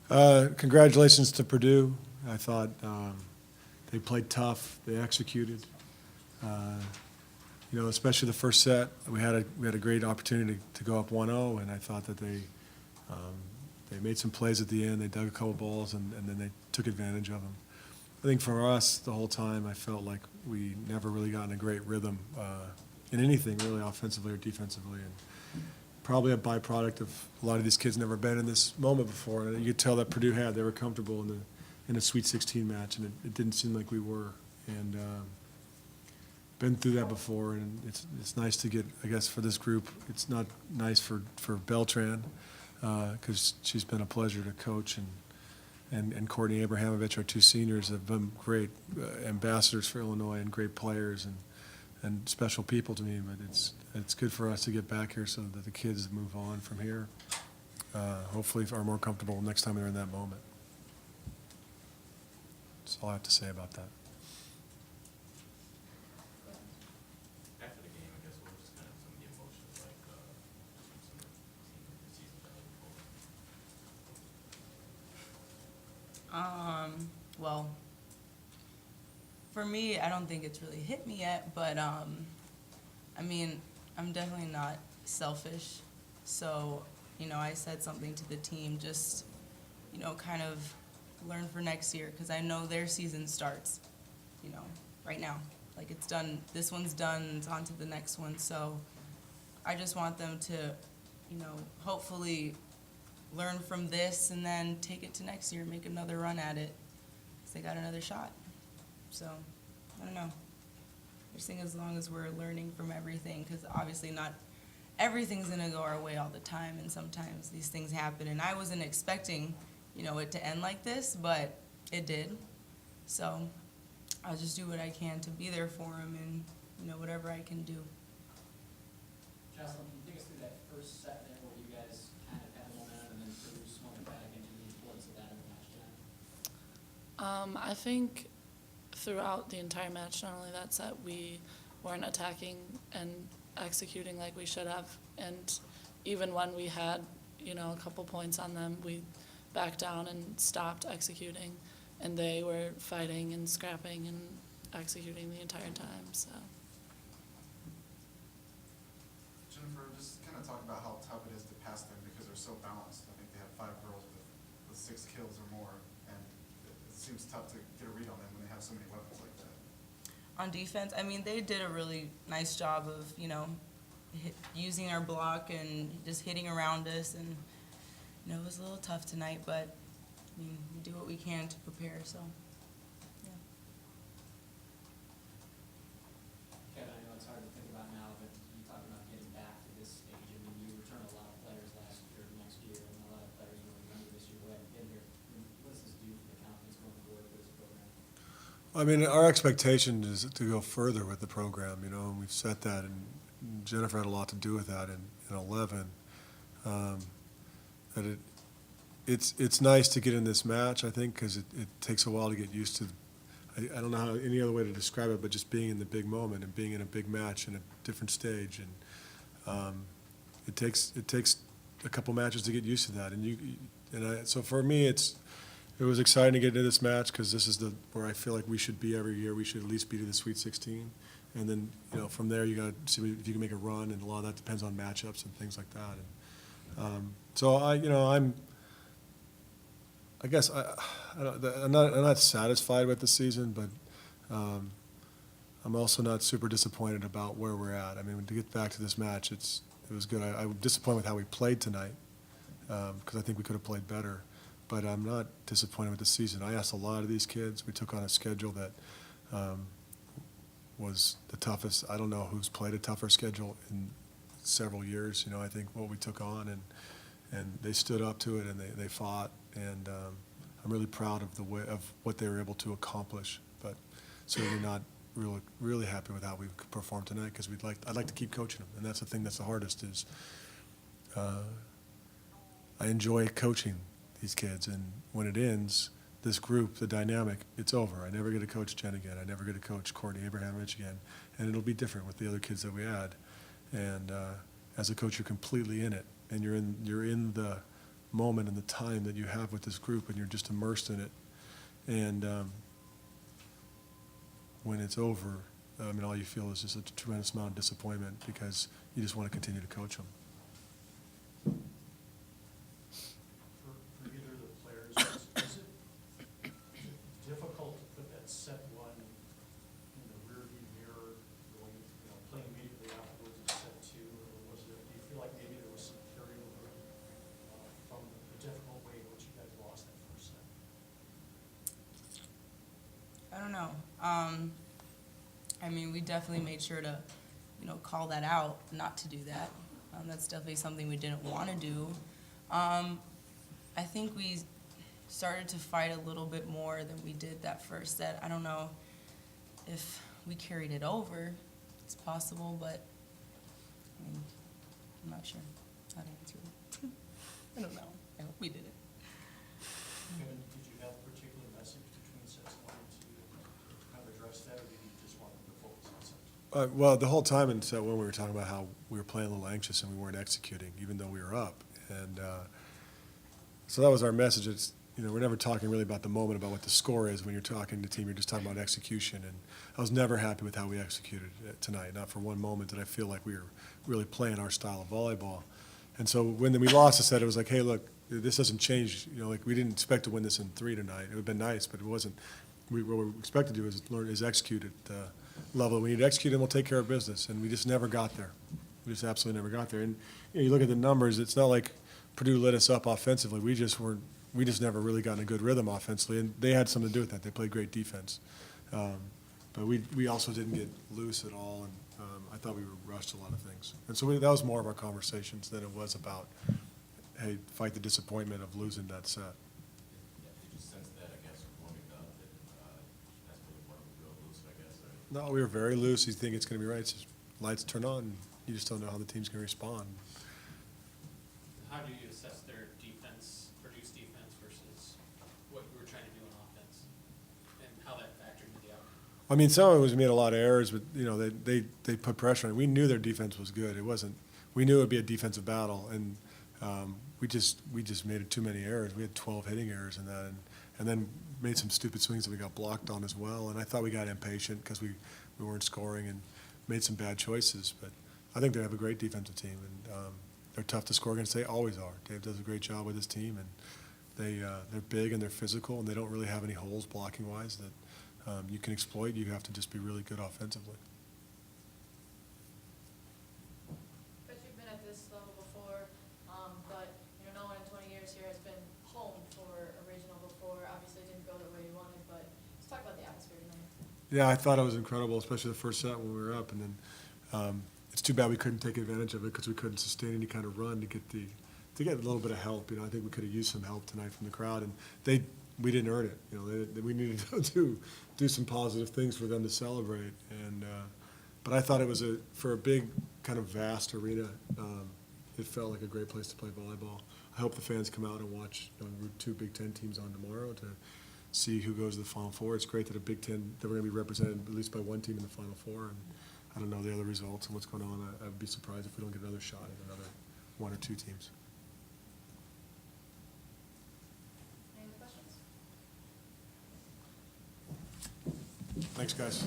Congratulations to Purdue. I thought they played tough. They executed. Especially the first set, we had a great opportunity to go up 1-0, and I thought that they made some plays at the end. They dug a couple balls, and then they took advantage of them. I think for us, the whole time, I felt like we never really got in a great rhythm in anything, really, offensively or defensively. And probably a byproduct of a lot of these kids never been in this moment before. And you could tell that Purdue had. They were comfortable in a Sweet 16 match, and it didn't seem like we were. And been through that before, and it's nice to get, I guess, for this group. It's not nice for Beltran because she's been a pleasure to coach, and Courtney Abrahamovich, our two seniors, have been great ambassadors for Illinois and great players and special people to me. But it's good for us to get back here so that the kids move on from here. Hopefully are more comfortable next time they're in that moment. That's all I have to say about that. After the game, I guess, what was just kind of some of the emotions like some of the team the season that Well, for me, I don't think it's really hit me yet, but I mean, I'm definitely not selfish. So, I said something to the team, just, kind of learn for next year, because I know their season starts, right now. Like, it's done, this one's done, it's on to the next one. So I just want them to, hopefully learn from this and then take it to next year, make another run at it, because they got another shot. So, I don't know. I just think as long as we're learning from everything, because obviously not everything's going to go our way all the time, and sometimes these things happen. And I wasn't expecting, it to end like this, but it did. So I'll just do what I can to be there for them and, whatever I can do. Jocelyn, can you take us through that first set there where you guys kind of had a momentum and then Purdue swung it back into the importance of that in the match tonight? I think throughout the entire match, not only that set, we weren't attacking and executing like we should have. And even when we had, a couple points on them, we backed down and stopped executing. And they were fighting and scrapping and executing the entire time. So. Jennifer, just kind of talk about how tough it is to pass them because they're so balanced. I think they have 5 girls with 6 kills or more, and it seems tough to get a read on them when they have so many weapons like that. On defense, I mean, they did a really nice job of, using our block and just hitting around us. And, it was a little tough tonight, but, we do what we can to prepare, so, yeah. Kevin, I know it's hard to think about now, but you talk about getting back to this stage. I mean, you returned a lot of players last year, next year, and a lot of players you remember this year go ahead and get here. I mean, what does this do for the confidence going forward for this program? I mean, our expectation is to go further with the program, and we've set that, and Jennifer had a lot to do with that in 11. That it's nice to get in this match, I think, because it takes a while to get used to. I don't know how any other way to describe it, but just being in the big moment and being in a big match in a different stage, and it takes a couple matches to get used to that. So for me, it was exciting to get into this match because this is where I feel like we should be every year. We should at least be to the Sweet 16, and then from there you got to see if you can make a run, and a lot of that depends on matchups and things like that. And so I guess I'm not satisfied with the season, but I'm also not super disappointed about where we're at. I mean, to get back to this match, it was good. I was disappointed with how we played tonight because I think we could have played better. But I'm not disappointed with the season. I asked a lot of these kids. We took on a schedule that was the toughest. I don't know who's played a tougher schedule in several years. I think what we took on, and they stood up to it, and they fought. And I'm really proud of what they were able to accomplish, but certainly not really happy with how we performed tonight because I'd like to keep coaching them, and that's the thing that's the hardest is I enjoy coaching these kids, and when it ends, this group, the dynamic, it's over. I never get to coach Jen again. I never get to coach Courtney Abrahamovich again, and it'll be different with the other kids that we add. And as a coach, you're completely in it, and you're in moment and the time that you have with this group, and you're just immersed in it. And when it's over, I mean, all you feel is just a tremendous amount of disappointment because you just want to continue to coach them. For either of the players, is it difficult to put that set one in the rearview mirror, going, playing immediately afterwards in set two, or was it, do you feel like maybe there was some carryover from the difficult way in which you guys lost that first set? I don't know. I mean, we definitely made sure to, call that out, not to do that. That's definitely something we didn't want to do. I think we started to fight a little bit more than we did that first set. I don't know if we carried it over. It's possible, but I mean, I'm not sure how to answer it. I don't know. I hope we did it. And did you have a particular message between sets one and two to kind of address that, or did you just want them to focus on set two? Well, the whole time in set one, we were talking about how we were playing a little anxious and we weren't executing, even though we were up. And so that was our message. It's, we're never talking really about the moment, about what the score is. When you're talking to the team, you're just talking about execution. And I was never happy with how we executed tonight. Not for one moment did I feel like we were really playing our style of volleyball. And so when we lost the set, it was like, hey, look, this doesn't change. Like we didn't expect to win this in 3 tonight. It would have been nice, but it wasn't. What we expected to do is execute at the level that we need to execute, and we'll take care of business. And we just never got there. We just absolutely never got there. And you look at the numbers, it's not like Purdue lit us up offensively. We just never really got in a good rhythm offensively, and they had something to do with that. They played great defense. But we also didn't get loose at all, and I thought we rushed a lot of things. And so that was more of our conversations than it was about, hey, fight the disappointment of losing that set. Yeah, did you sense that, I guess, warming up, that that's what you want to real loose, I guess, or? No, we were very loose. You think it's going to be right. It's just lights turn on. You just don't know how the team's going to respond. How do you assess their defense, Purdue's defense versus what you were trying to do on offense, and how that factored into the outcome? I mean, some of it was we made a lot of errors, but they put pressure on it. We knew their defense was good. It wasn't. We knew it would be a defensive battle, and we just made too many errors. We had 12 hitting errors in that, and then made some stupid swings that we got blocked on as well. And I thought we got impatient because we weren't scoring and made some bad choices. But I think they have a great defensive team, and they're tough to score against. They always are. Dave does a great job with his team, and they're big and they're physical, and they don't really have any holes blocking wise that you can exploit. You have to just be really good offensively. But you've been at this level before, but no one in 20 years here has been home for a regional before. Obviously, it didn't go the way you wanted, but let's talk about the atmosphere tonight. Yeah, I thought it was incredible, especially the first set when we were up, and then it's too bad we couldn't take advantage of it because we couldn't sustain any kind of run to get a little bit of help. I think we could have used some help tonight from the crowd, and we didn't earn it. We needed to do some positive things for them to celebrate. And but I thought it was for a big kind of vast arena. It felt like a great place to play volleyball. I hope the fans come out and watch 2 Big Ten teams on tomorrow to see who goes to the Final Four. It's great that a Big Ten that we're going to be represented at least by one team in the Final Four. And I don't know the other results and what's going on. I'd be surprised if we don't get another shot at another 1 or 2 teams. Any other questions? Thanks, guys.